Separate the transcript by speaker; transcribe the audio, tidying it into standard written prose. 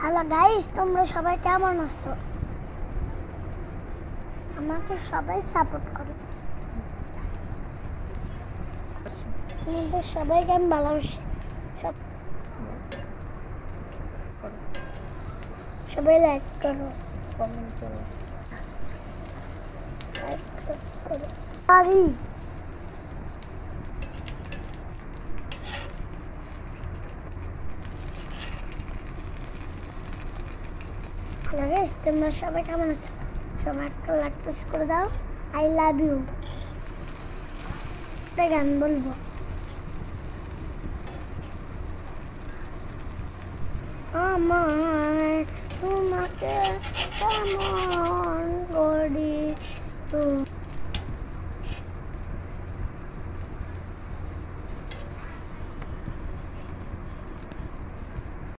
Speaker 1: Hello guys, তোমরা সবাই কেমন আছো? আমাকে সবাই সাপোর্ট করো। তোমাদের সবাইকে আমি ভালোবাসি। সবাই লাইক করো,
Speaker 2: কমেন্ট করো।
Speaker 1: পারি হ্যালো গাইস, তোমরা সবাই কেমন আছো? সবাই একটা লাইক পুশ করে দাও। I love you. একটা গান বলবো। আমার তোমাকে কেমন করি তুমি